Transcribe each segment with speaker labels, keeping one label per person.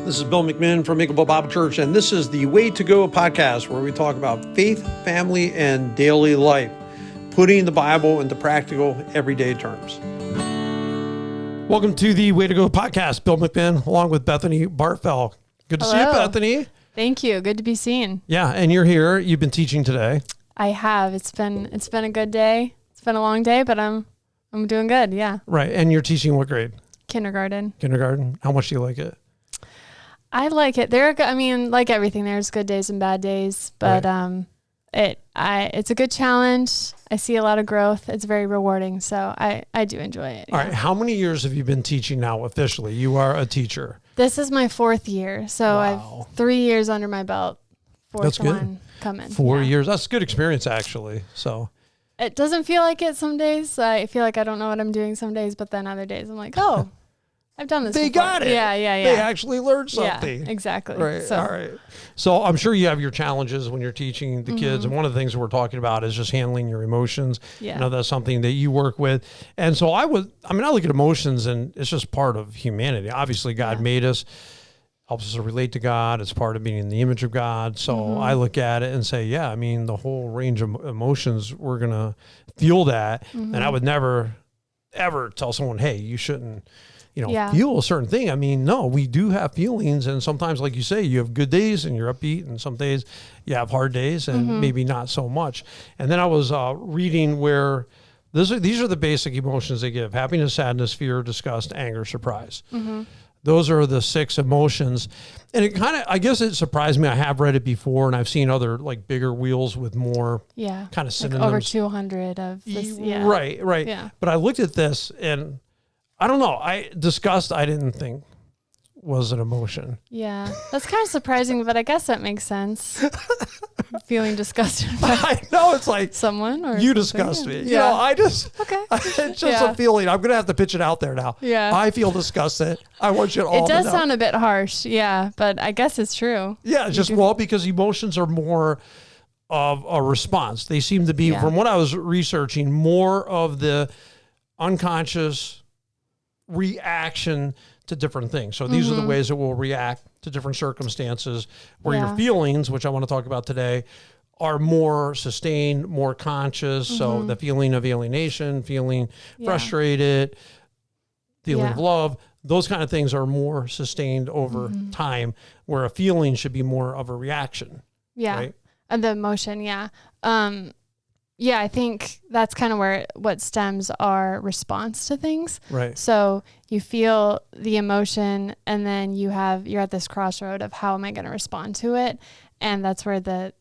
Speaker 1: This is Bill McMinn from Makeable Bible Church, and this is the Way to Go podcast, where we talk about faith, family, and daily life, putting the Bible into practical, everyday terms. Welcome to the Way to Go podcast. Bill McMinn, along with Bethany Bartfeld. Good to see you, Bethany.
Speaker 2: Thank you. Good to be seen.
Speaker 1: Yeah, and you're here. You've been teaching today.
Speaker 2: I have. It's been a good day. It's been a long day, but I'm doing good. Yeah.
Speaker 1: Right, and you're teaching what grade?
Speaker 2: Kindergarten.
Speaker 1: Kindergarten. How much do you like it?
Speaker 2: I like it. Like everything, there's good days and bad days, but it's a good challenge. I see a lot of growth. It's very rewarding, so I do enjoy it.
Speaker 1: All right. How many years have you been teaching now officially? You are a teacher.
Speaker 2: This is my 4th year, so I've 3 years under my belt.
Speaker 1: That's good.
Speaker 2: One coming.
Speaker 1: 4 years. That's a good experience, actually. So
Speaker 2: it doesn't feel like it some days. I feel like I don't know what I'm doing some days, but then other days I'm like, oh, I've done this
Speaker 1: They
Speaker 2: before.
Speaker 1: got it.
Speaker 2: Yeah.
Speaker 1: They actually learned something.
Speaker 2: Yeah, exactly.
Speaker 1: Right.
Speaker 2: So.
Speaker 1: All right. So I'm sure you have your challenges when you're teaching the kids. And one of the things we're talking about is just handling your emotions.
Speaker 2: Yeah.
Speaker 1: I know that's something that you work with. And so I look at emotions, and it's just part of humanity. Obviously, God made us, helps us to relate to God. It's part of being in the image of God. So I look at it and say, the whole range of emotions, we're going to feel that. And I would never, ever tell someone, hey, you shouldn't, feel a certain thing. No, we do have feelings. And sometimes, like you say, you have good days and you're upbeat, and some days you have hard days and maybe not so much. And then I was reading where these are the basic emotions they give: happiness, sadness, fear, disgust, anger, surprise. Those are the 6 emotions. And it I guess it surprised me. I have read it before, and I've seen other like bigger wheels with more kind of synonyms.
Speaker 2: Like over 200 of this. Yeah.
Speaker 1: Right.
Speaker 2: Yeah.
Speaker 1: But I looked at this, and I don't know. Disgust, I didn't think was an emotion.
Speaker 2: Yeah. That's kind of surprising, but I guess that makes sense. Feeling disgusted by
Speaker 1: I know, it's like
Speaker 2: someone or
Speaker 1: you disgust me.
Speaker 2: Yeah.
Speaker 1: Okay. It's just a feeling. I'm going to have to pitch it out there now.
Speaker 2: Yeah.
Speaker 1: I feel disgusted. I want you all to know.
Speaker 2: It does sound a bit harsh. Yeah. But I guess it's true.
Speaker 1: Yeah. Because emotions are more of a response. They seem to be, from what I was researching, more of the unconscious reaction to different things. So these are the ways that we'll react to different circumstances, where your feelings, which I want to talk about today, are more sustained, more conscious. So the feeling of alienation, feeling frustrated, feeling of love, those kind of things are more sustained over time, where a feeling should be more of a reaction.
Speaker 2: Yeah.
Speaker 1: Right?
Speaker 2: And the emotion. Yeah. I think that's kind of what stems our response to things.
Speaker 1: Right.
Speaker 2: So you feel the emotion, and then you're at this crossroad of how am I going to respond to it? And that's where the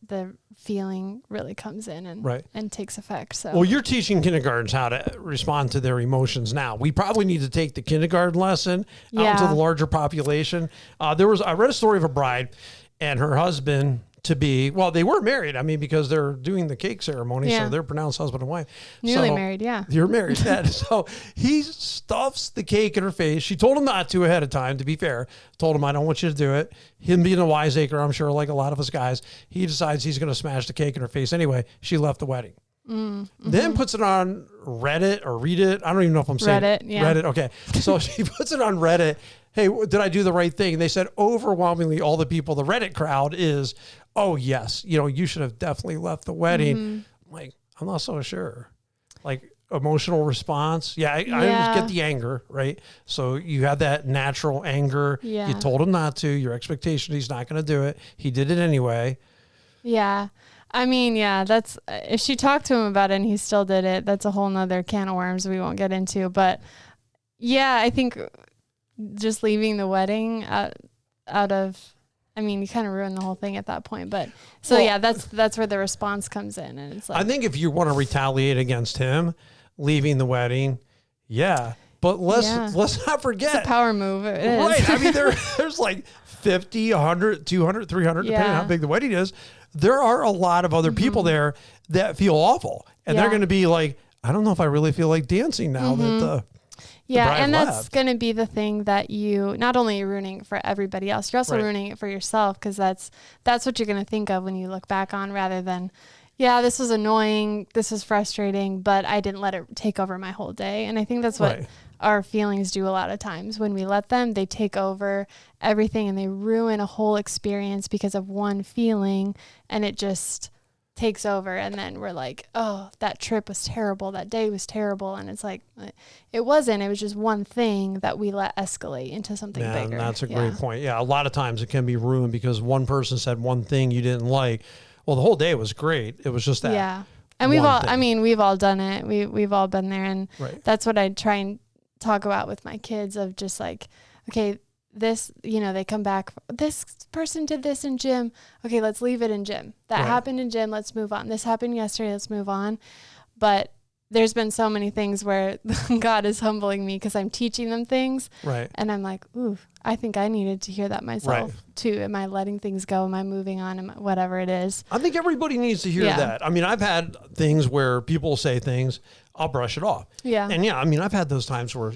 Speaker 2: feeling really comes in and takes effect. So,
Speaker 1: well, you're teaching kindergartens how to respond to their emotions now. We probably need to take the kindergarten lesson out into the larger population. I read a story of a bride and her husband they were married. Because they're doing the cake ceremony, so they're pronounced husband and wife.
Speaker 2: Newly married, yeah.
Speaker 1: You're married, Dad. So he stuffs the cake in her face. She told him not to ahead of time, to be fair. Told him, I don't want you to do it. Him being a wiseacre, I'm sure, like a lot of us guys, he decides he's going to smash the cake in her face anyway. She left the wedding. Then puts it on Reddit or Reddit. I don't even know if I'm saying
Speaker 2: Reddit. Yeah.
Speaker 1: Reddit. Okay. So she puts it on Reddit. Hey, did I do the right thing? And they said overwhelmingly all the people, the Reddit crowd is, oh yes, you should have definitely left the wedding. I'm like, I'm not so sure. Like emotional response. Yeah. I just get the anger, right? So you had that natural anger.
Speaker 2: Yeah.
Speaker 1: You told him not to, your expectation, he's not going to do it. He did it anyway.
Speaker 2: Yeah. That's, if she talked to him about it and he still did it, that's a whole nother can of worms we won't get into. But I think just leaving the wedding out of, you kind of ruin the whole thing at that point. But that's where the response comes in. And it's like,
Speaker 1: I think if you want to retaliate against him leaving the wedding, but let's not forget.
Speaker 2: It's a power move. It is.
Speaker 1: Right. There's like 50, 100, 200, 300, depending on how big the wedding is. There are a lot of other people there that feel awful. And they're going to be like, I don't know if I really feel like dancing now that
Speaker 2: and that's going to be the thing that you, not only you're ruining it for everybody else, you're also ruining it for yourself, because that's what you're going to think of when you look back on, rather than, this was annoying, this was frustrating, but I didn't let it take over my whole day. And I think that's what our feelings do a lot of times. When we let them, they take over everything and they ruin a whole experience because of one feeling, and it just takes over. And then we're like, oh, that trip was terrible. That day was terrible. And it's like, it wasn't. It was just one thing that we let escalate into something bigger.
Speaker 1: That's a great point. Yeah, a lot of times it can be ruined because one person said one thing you didn't like. Well, the whole day was great. It was just that.
Speaker 2: Yeah. And we've all done it. We've all been there. And that's what I try and talk about with my kids, of just like, okay, this, they come back, this person did this in gym. Okay, let's leave it in gym. That happened in gym. Let's move on. This happened yesterday. Let's move on. But there's been so many things where God is humbling me because I'm teaching them things. Right. And I'm like, ooh, I think I needed to hear that myself too. Am I letting things go? Am I moving on? Whatever it is.
Speaker 1: I think everybody needs to hear that. I mean, I've had things where people say things, I'll brush it off. Yeah. And I've had those times where,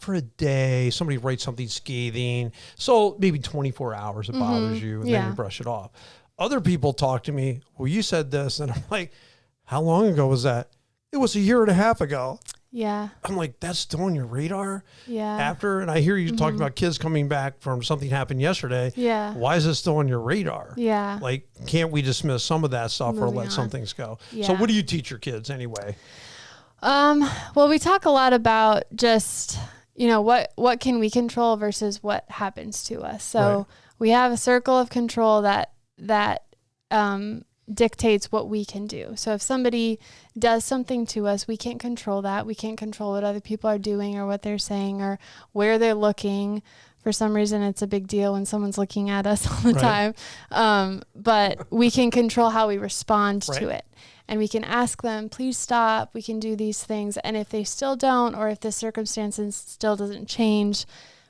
Speaker 1: for a day, somebody writes something scathing. So maybe 24 hours it bothers you, and then you brush it off. Other people talk to me, well, you said this. And I'm like, how long ago was that? It was a year and a half ago. Yeah. I'm like, that's still on your radar? Yeah. After, and I hear you talking about kids coming back from something happened yesterday. Yeah. Why is it still on your radar? Yeah. Like, can't we dismiss some of that stuff or let some things go? Yeah. So what do you teach your kids anyway?
Speaker 2: Well, we talk a lot about just, what can we control versus what happens to us. So we have a circle of control that dictates what we can do. So if somebody does something to us, we can't control that. We can't control what other people are doing or what they're saying or where they're looking. For some reason, it's a big deal when someone's looking at us all the time. But we can control how we respond to it. And we can ask them, please stop. We can do these things. And if they still don't, or if the circumstances still doesn't change,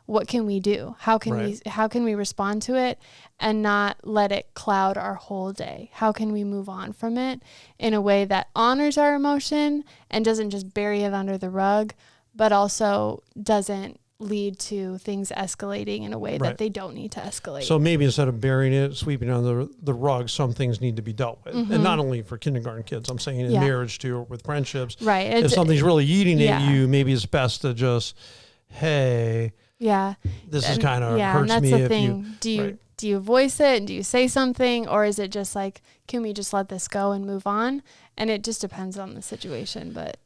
Speaker 2: what can we do? How can we respond to it and not let it cloud our whole day? How can we move on from it in a way that honors our emotion and doesn't just bury it under the rug, but also doesn't lead to things escalating in a way that they don't need to escalate?
Speaker 1: So maybe instead of burying it, sweeping under the rug, some things need to be dealt with. And not only for kindergarten kids, I'm saying in marriage too, or with friendships. Right. If something's really eating at you, maybe it's best to just, hey, this is kind of hurts
Speaker 2: and that's
Speaker 1: me.
Speaker 2: The thing. Do you voice it and do you say something, or is it just like, can we just let this go and move on? And it just depends on the situation. But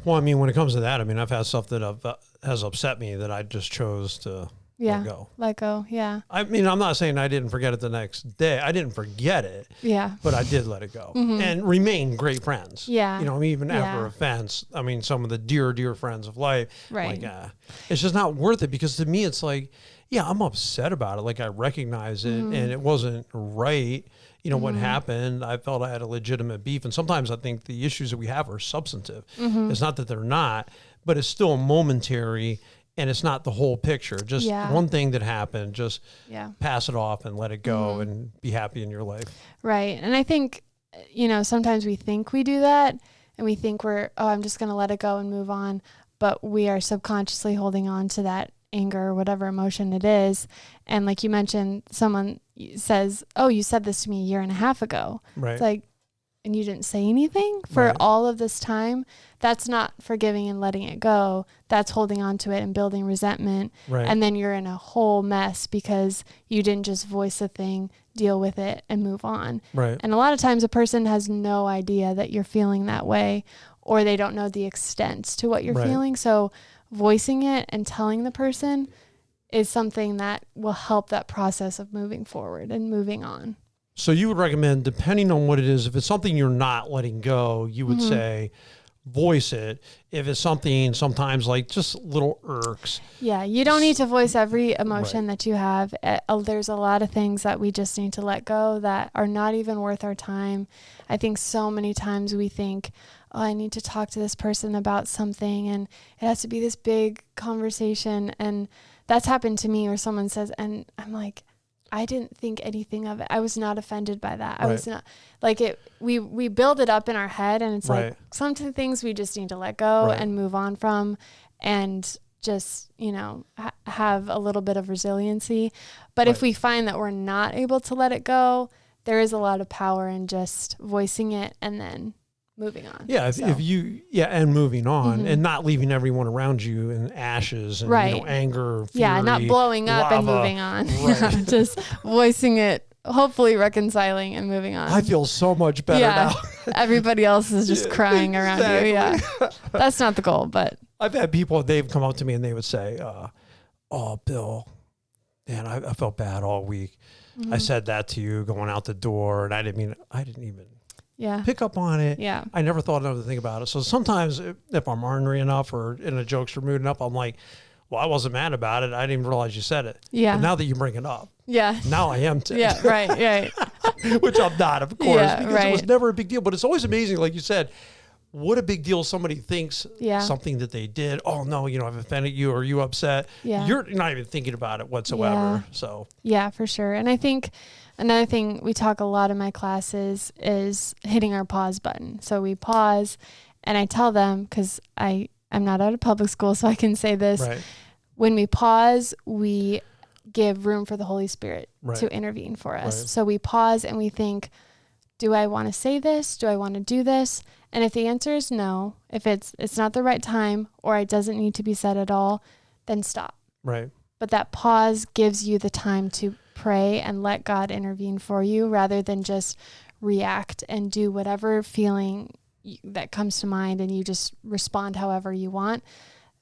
Speaker 1: well, I mean, when it comes to that, I've had stuff that has upset me that I just chose to let go.
Speaker 2: Let go. Yeah.
Speaker 1: I mean, I'm not saying I didn't forget it the next day. I didn't forget it. Yeah. But I did let it go and remain great friends. Yeah. Even after offense, some of the dear friends of life, like, it's just not worth it, because to me, it's like, I'm upset about it. Like, I recognize it and it wasn't right. What happened, I felt I had a legitimate beef. And sometimes I think the issues that we have are substantive. It's not that they're not, but it's still momentary. And it's not the whole picture. Just one thing that happened, just pass it off and let it go and be happy in your life.
Speaker 2: Right. And I think, sometimes we think we do that and we think I'm just going to let it go and move on. But we are subconsciously holding on to that anger or whatever emotion it is. And like you mentioned, someone says, oh, you said this to me a year and a half ago. Right. It's like, and you didn't say anything for all of this time. That's not forgiving and letting it go. That's holding on to it and building resentment. Right. And then you're in a whole mess because you didn't just voice a thing, deal with it, and move on. Right. And a lot of times a person has no idea that you're feeling that way, or they don't know the extent to what you're feeling. So voicing it and telling the person is something that will help that process of moving forward and moving on.
Speaker 1: So you would recommend, depending on what it is, if it's something you're not letting go, you would say voice it. If it's something sometimes like just little irks.
Speaker 2: Yeah, you don't need to voice every emotion that you have. There's a lot of things that we just need to let go that are not even worth our time. I think so many times we think, oh, I need to talk to this person about something and it has to be this big conversation. And that's happened to me, or someone says, and I'm like, I didn't think anything of it. I was not offended by that. I was not like it. We build it up in our head, and it's like some things we just need to let go and move on from, and just, have a little bit of resiliency. But if we find that we're not able to let it go, there is a lot of power in just voicing it and then moving on.
Speaker 1: Yeah. And moving on and not leaving everyone around you in ashes and anger, fury,
Speaker 2: not blowing up and moving on. Right. Just voicing it, hopefully reconciling and moving on.
Speaker 1: I feel so much better now.
Speaker 2: Everybody else is just crying around you. Yeah. That's not the goal, but
Speaker 1: I've had people, they've come up to me and they would say, oh, Bill, man, I felt bad all week. I said that to you going out the door, and I didn't even pick up on it.
Speaker 2: Yeah.
Speaker 1: I never thought enough to think about it. So sometimes if I'm ornery enough or in a jokester mood enough, I'm like, well, I wasn't mad about it. I didn't even realize you said it.
Speaker 2: Yeah.
Speaker 1: But now that you bring it up.
Speaker 2: Yeah.
Speaker 1: Now I am too.
Speaker 2: Yeah, right.
Speaker 1: Which I'm not, of course, because it was
Speaker 2: right.
Speaker 1: never a big deal. But it's always amazing, like you said, what a big deal somebody thinks something that they did. Oh, no, I've offended you or you upset.
Speaker 2: Yeah.
Speaker 1: You're not even thinking about it whatsoever.
Speaker 2: Yeah.
Speaker 1: So
Speaker 2: yeah, for sure. And I think another thing we talk a lot in my classes is hitting our pause button. So we pause and I tell them, because I'm not out of public school, so I can say this.
Speaker 1: Right.
Speaker 2: When we pause, we give room for the Holy Spirit
Speaker 1: Right.
Speaker 2: to intervene for us.
Speaker 1: Right.
Speaker 2: So we pause and we think, do I want to say this? Do I want to do this? And if the answer is no, if it's not the right time or it doesn't need to be said at all, then stop.
Speaker 1: Right.
Speaker 2: But that pause gives you the time to pray and let God intervene for you rather than just react and do whatever feeling that comes to mind and you just respond however you want.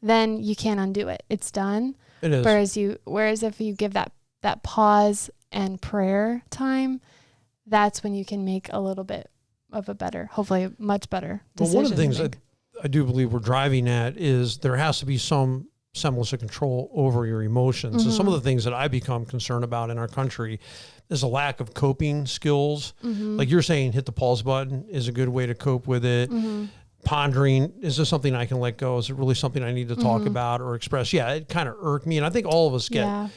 Speaker 2: Then you can't undo it. It's done.
Speaker 1: It is.
Speaker 2: Whereas if you give that pause and prayer time, that's when you can make a little bit of a better, hopefully much better decision.
Speaker 1: Well, one of the things I do believe we're driving at is there has to be some semblance of control over your emotions. So some of the things that I become concerned about in our country is a lack of coping skills. Like you're saying, hit the pause button is a good way to cope with it. Pondering, is this something I can let go? Is it really something I need to talk about or express? Yeah, it kind of irked me. And I think all of us get, what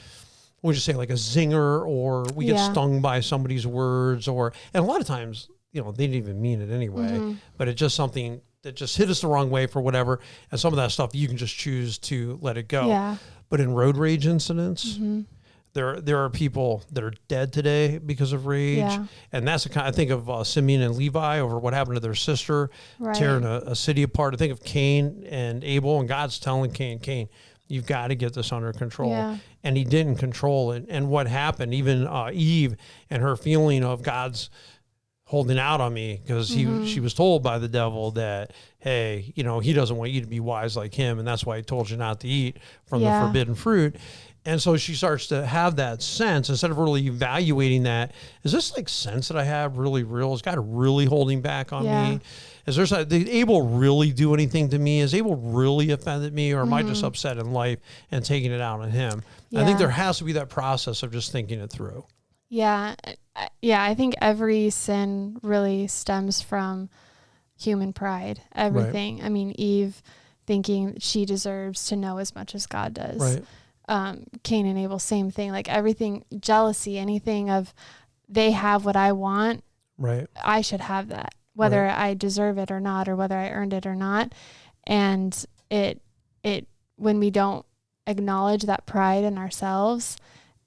Speaker 1: would you say, like a zinger, or we get stung by somebody's words, and a lot of times, they didn't even mean it anyway, but it's just something that just hit us the wrong way for whatever. And some of that stuff, you can just choose to let it go.
Speaker 2: Yeah.
Speaker 1: But in road rage incidents, there are people that are dead today because of rage.
Speaker 2: Yeah.
Speaker 1: And that's the kind, I think of Simeon and Levi over what happened to their sister, tearing a city apart. I think of Cain and Abel, and God's telling Cain, you've got to get this under control.
Speaker 2: Yeah.
Speaker 1: And he didn't control it. And what happened, even Eve and her feeling of God's holding out on me, because she was told by the devil that, hey, he doesn't want you to be wise like him, and that's why he told you not to eat from the forbidden fruit. And so she starts to have that sense, instead of really evaluating that, is this like sense that I have really real? Is God really holding back on me? Is there did Abel really do anything to me? Is Abel really offended me, or am I just upset in life and taking it out on him? I think there has to be that process of just thinking it through.
Speaker 2: Yeah. I think every sin really stems from human pride. Everything. Right. I mean, Eve thinking she deserves to know as much as God does.
Speaker 1: Right.
Speaker 2: Cain and Abel, same thing. Like everything, jealousy, anything of they have what I want.
Speaker 1: Right.
Speaker 2: I should have that, whether I deserve it or not, or whether I earned it or not. And it when we don't acknowledge that pride in ourselves.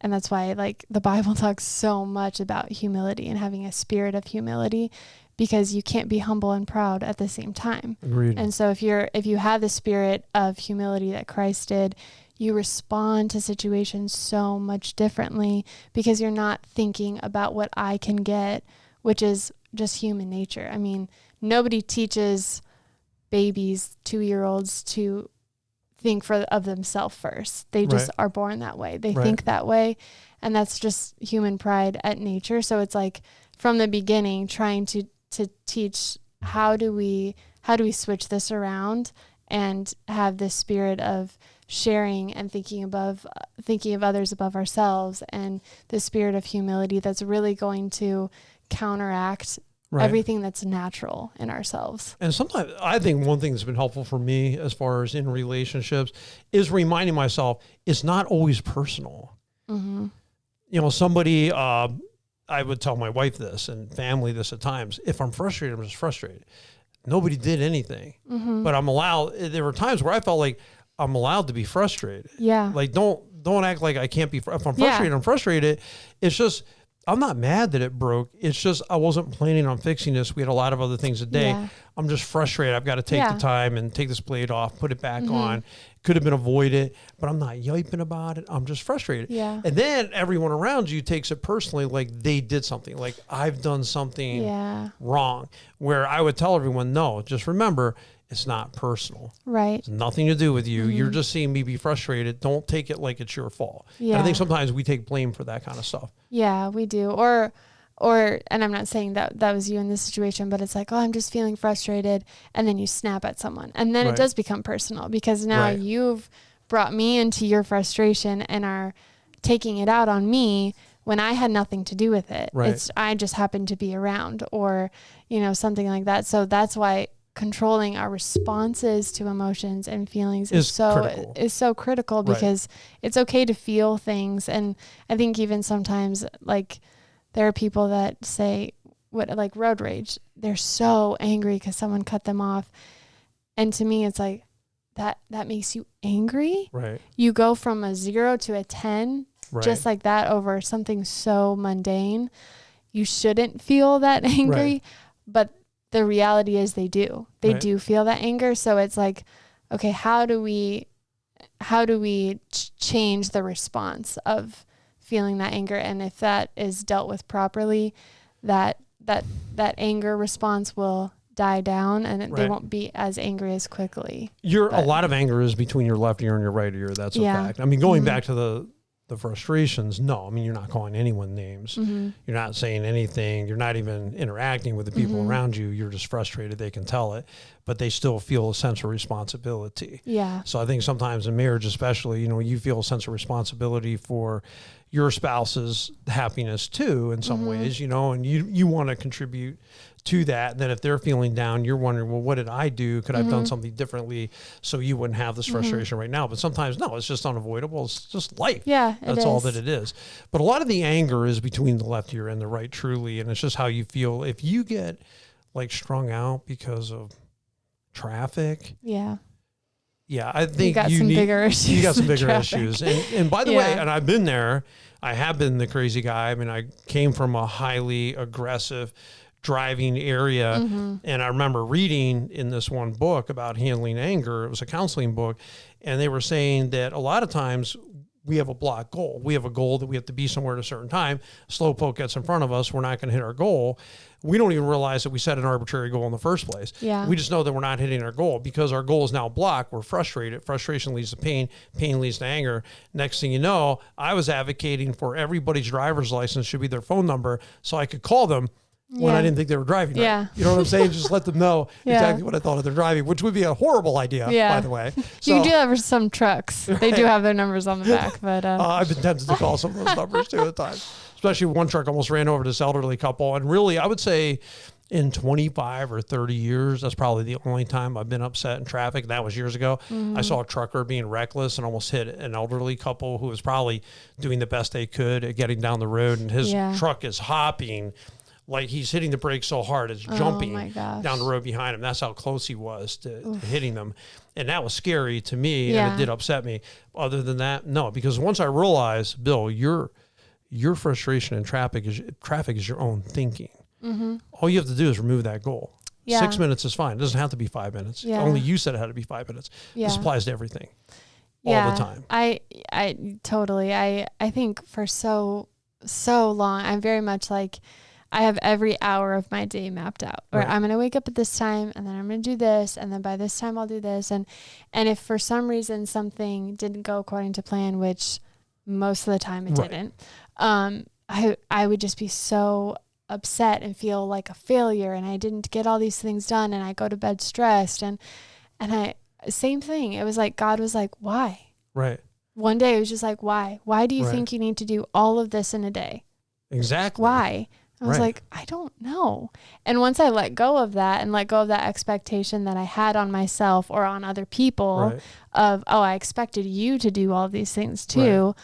Speaker 2: And that's why, like, the Bible talks so much about humility and having a spirit of humility, because you can't be humble and proud at the same time.
Speaker 1: Agreed.
Speaker 2: And so if you have the spirit of humility that Christ did, you respond to situations so much differently, because you're not thinking about what I can get, which is just human nature. I mean, nobody teaches babies, 2-year-olds, to think of themselves first. They just are born that way. They think that way, and that's just human pride at nature. So it's like from the beginning trying to teach how do we switch this around and have this spirit of sharing and thinking of others above ourselves, and the spirit of humility that's really going to counteract everything that's natural in ourselves. And
Speaker 1: sometimes I think one thing that's been helpful for me as far as in relationships is reminding myself it's not always personal. Somebody, I would tell my wife this and family this at times. If I'm frustrated, I'm just frustrated. Nobody did anything, but I'm allowed. There were times where I felt like I'm allowed to be frustrated.
Speaker 2: Yeah.
Speaker 1: Like don't act like I can't be. If I'm frustrated, I'm frustrated. It's just, I'm not mad that it broke. It's just I wasn't planning on fixing this. We had a lot of other things today.
Speaker 2: Yeah.
Speaker 1: I'm just frustrated. I've got to take the time and take this blade off, put it back on. Could have been avoided, but I'm not yiping about it. I'm just frustrated.
Speaker 2: Yeah.
Speaker 1: And then everyone around you takes it personally, like they did something, like I've done something wrong. Where I would tell everyone, no, just remember, it's not personal.
Speaker 2: Right.
Speaker 1: It's nothing to do with you. You're just seeing me be frustrated. Don't take it like it's your fault.
Speaker 2: Yeah.
Speaker 1: And I think sometimes we take blame for that kind of stuff.
Speaker 2: Yeah, we do. Or, and I'm not saying that was you in this situation, but it's like, oh, I'm just feeling frustrated. And then you snap at someone. And then it does become personal because now you've brought me into your frustration and are taking it out on me when I had nothing to do with it.
Speaker 1: Right.
Speaker 2: I just happened to be around or, something like that. So that's why controlling our responses to emotions and feelings is so critical because it's okay to feel things. And I think even sometimes like there are people that say like road rage, they're so angry because someone cut them off. And to me, it's like that makes you angry.
Speaker 1: Right.
Speaker 2: You go from a 0 to a 10 just like that over something so mundane. You shouldn't feel that angry, but the reality is they do do feel that anger. So it's like, okay, how do we change the response of feeling that anger? And if that is dealt with properly, that anger response will die down and they won't be as angry as quickly.
Speaker 1: A lot of anger is between your left ear and your right ear. That's a fact. I mean, going back to the frustrations, no, I mean, you're not calling anyone names. You're not saying anything. You're not even interacting with the people around you. You're just frustrated. They can tell it, but they still feel a sense of responsibility.
Speaker 2: Yeah.
Speaker 1: So I think sometimes in marriage, especially, you feel a sense of responsibility for your spouse's happiness too, in some ways, and you want to contribute to that. And then if they're feeling down, you're wondering, well, what did I do? Could I have done something differently so you wouldn't have this frustration right now? But sometimes, no, it's just unavoidable. It's just life.
Speaker 2: Yeah,
Speaker 1: that's all that it is. But a lot of the anger is between the left ear and the right, truly. And it's just how you feel. If you get like strung out because of traffic. Yeah, I think you got some bigger issues. And by the way, and I've been there, I have been the crazy guy. I mean, I came from a highly aggressive driving area. And I remember reading in this one book about handling anger. It was a counseling book. And they were saying that a lot of times we have a block goal. We have a goal that we have to be somewhere at a certain time. Slowpoke gets in front of us. We're not going to hit our goal. We don't even realize that we set an arbitrary goal in the first place. Yeah. We just know that we're not hitting our goal because our goal is now blocked. We're frustrated. Frustration leads to pain. Pain leads to anger. Next thing you know, I was advocating for everybody's driver's license should be their phone number so I could call them when I didn't think they were driving right.
Speaker 2: Yeah.
Speaker 1: You know what I'm saying? Just let them know exactly what I thought of their driving, which would be a horrible idea, by the way. So,
Speaker 2: you do have some trucks. They do have their numbers on the back. But
Speaker 1: I've been tempted to call some of those numbers too at times. Especially one truck almost ran over this elderly couple. And really, I would say in 25 or 30 years, that's probably the only time I've been upset in traffic. That was years ago. I saw a trucker being reckless and almost hit an elderly couple who was probably doing the best they could at getting down the road. And his truck is hopping like he's hitting the brakes so hard, it's jumping down the road behind him. That's how close he was to hitting them. And that was scary to me, and it did upset me. Other than that, no, because once I realized, Bill, your frustration in traffic is your own thinking. All you have to do is remove that goal. 6 minutes is fine. It doesn't have to be 5 minutes. Only you said it had to be 5 minutes. This applies to everything all the time.
Speaker 2: I totally. I think for so long, I'm very much like, I have every hour of my day mapped out where I'm going to wake up at this time and then I'm going to do this. And then by this time I'll do this. And if for some reason something didn't go according to plan, which most of the time it didn't, I would just be so upset and feel like a failure. And I didn't get all these things done. And I go to bed stressed and same thing. It was like, God was like, why?
Speaker 1: Right.
Speaker 2: One day it was just like, why do you think you need to do all of this in a day?
Speaker 1: Exactly.
Speaker 2: Why? I was like, I don't know. And once I let go of that and let go of that expectation that I had on myself or on other people of, I expected you to do all these things too.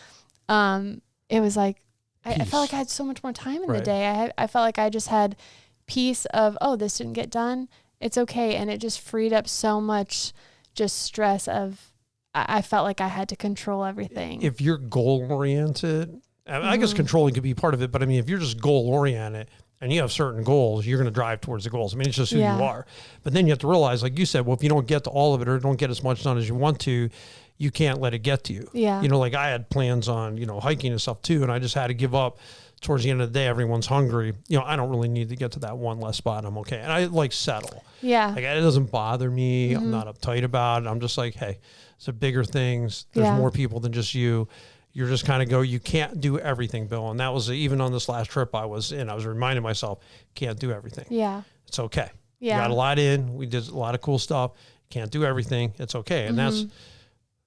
Speaker 2: It was like, I felt like I had so much more time in the day. I felt like I just had peace of, this didn't get done. It's okay. And it just freed up so much just stress of, I felt like I had to control everything.
Speaker 1: If you're goal oriented, I guess controlling could be part of it, but I mean, if you're just goal oriented and you have certain goals, you're going to drive towards the goals. I mean, it's just who you are. But then you have to realize, like you said, well, if you don't get to all of it or don't get as much done as you want to, you can't let it get to you.
Speaker 2: Yeah.
Speaker 1: You know, like I had plans on, you know, hiking and stuff too, and I just had to give up. Towards the end of the day, everyone's hungry. You know, I don't really need to get to that one less spot. I'm okay. And I like settle.
Speaker 2: Yeah.
Speaker 1: Like it doesn't bother me. I'm not uptight about it. I'm just like, hey, it's a bigger things. There's more people than just you. You're just kind of go, you can't do everything, Bill. And that was even on this last trip I was in, I was reminding myself, can't do everything.
Speaker 2: Yeah.
Speaker 1: It's okay.
Speaker 2: Yeah.
Speaker 1: You got a lot in. We did a lot of cool stuff. Can't do everything. It's okay. And that's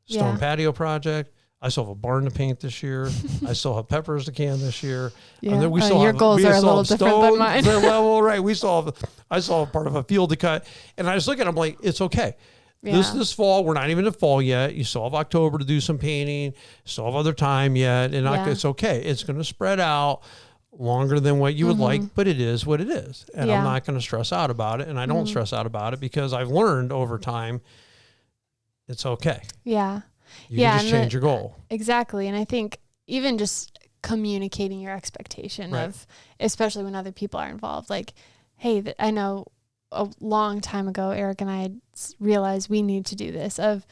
Speaker 1: stone patio project. I still have a barn to paint this year. I still have peppers to can this year.
Speaker 2: Yeah.
Speaker 1: And then we still
Speaker 2: your
Speaker 1: have,
Speaker 2: goals
Speaker 1: we
Speaker 2: are a
Speaker 1: still
Speaker 2: little
Speaker 1: have
Speaker 2: different than mine.
Speaker 1: level, right? I still have part of a field to cut. And I just look at it, I'm like, it's okay.
Speaker 2: Yeah.
Speaker 1: This fall, we're not even in fall yet. You still have October to do some painting. Still have other time yet. And it's okay. It's going to spread out longer than what you would like, but it is what it is. And I'm not going to stress out about it. And I don't stress out about it because I've learned over time, it's okay.
Speaker 2: Yeah.
Speaker 1: You can just change your goal.
Speaker 2: Exactly. And I think even just communicating your expectation of, especially when other people are involved, like, hey, I know a long time ago, Eric and I had realized we need to do this of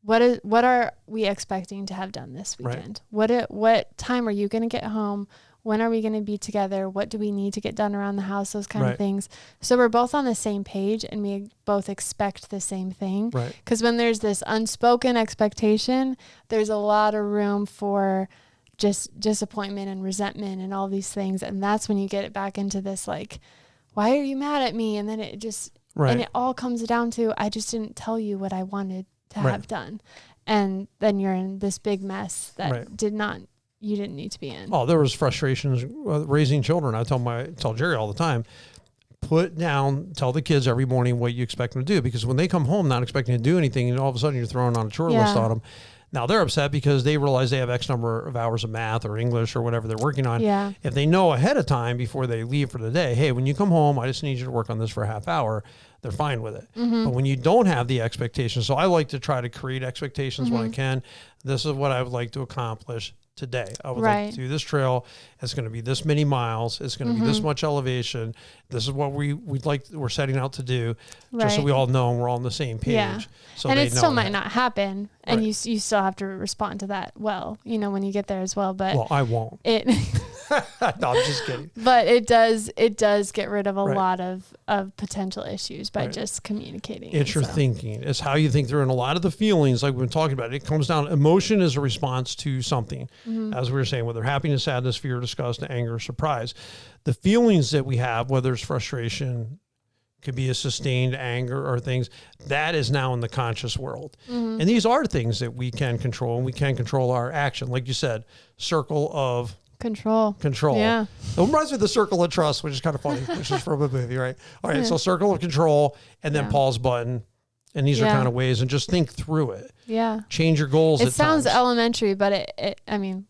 Speaker 2: what are we expecting to have done this weekend? What time are you going to get home? When are we going to be together? What do we need to get done around the house? Those kind of things. So we're both on the same page and we both expect the same thing.
Speaker 1: Right.
Speaker 2: Because when there's this unspoken expectation, there's a lot of room for just disappointment and resentment and all these things. And that's when you get it back into this, like, why are you mad at me? And then it just, and it all comes down to, I just didn't tell you what I wanted to have done. And then you're in this big mess that you didn't need to be in.
Speaker 1: Oh, there was frustrations raising children. I tell Jerry all the time, tell the kids every morning what you expect them to do, because when they come home not expecting to do anything and all of a sudden you're throwing on a chore list on them. Now they're upset because they realize they have X number of hours of math or English or whatever they're working on.
Speaker 2: Yeah.
Speaker 1: If they know ahead of time before they leave for the day, hey, when you come home, I just need you to work on this for a half hour, they're fine with it. But when you don't have the expectations, so I like to try to create expectations when I can. This is what I would like to accomplish today. I would like to do this trail. It's going to be this many miles. It's going to be this much elevation. This is what we're setting out to do, just so we all know and we're all on the same page.
Speaker 2: Yeah.
Speaker 1: So
Speaker 2: and it still might not happen, and you still have to respond to that well, when you get there as well. But
Speaker 1: I won't. No, I'm just kidding.
Speaker 2: But it does get rid of a lot of potential issues by just communicating.
Speaker 1: It's your thinking. It's how you think through. And a lot of the feelings, like we've been talking about, it comes down, emotion is a response to something. As we were saying, whether happiness, sadness, fear, disgust, anger, surprise. The feelings that we have, whether it's frustration, could be a sustained anger or things, that is now in the conscious world. And these are things that we can control, and we can control our action. Like you said, circle of control.
Speaker 2: Yeah.
Speaker 1: It reminds me of the circle of trust, which is kind of funny, which is from a movie, right? All right. So circle of control and then pause button. And these are kind of ways, and just think through it.
Speaker 2: Yeah.
Speaker 1: Change your goals.
Speaker 2: It sounds elementary, but it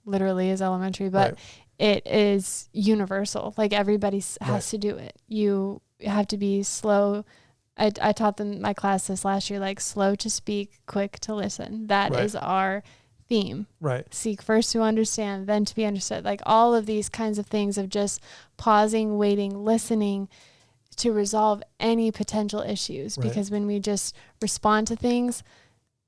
Speaker 2: literally is elementary, but it is universal. Like everybody has to do it. You have to be slow. I taught them my class this last year, like slow to speak, quick to listen. That is our theme. Right. Seek first to understand, then to be understood. Like all of these kinds of things of just pausing, waiting, listening to resolve any potential issues. Because when we just respond to things,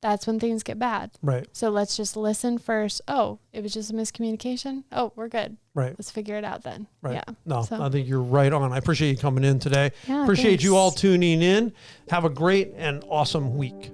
Speaker 2: that's when things get bad. Right. So let's just listen first. Oh, it was just a miscommunication. Oh, we're good. Right. Let's figure it out then. Right. Yeah.
Speaker 1: No, I think you're right on. I appreciate you coming in today.
Speaker 2: Yeah,
Speaker 1: appreciate you all tuning in. Have a great and awesome week.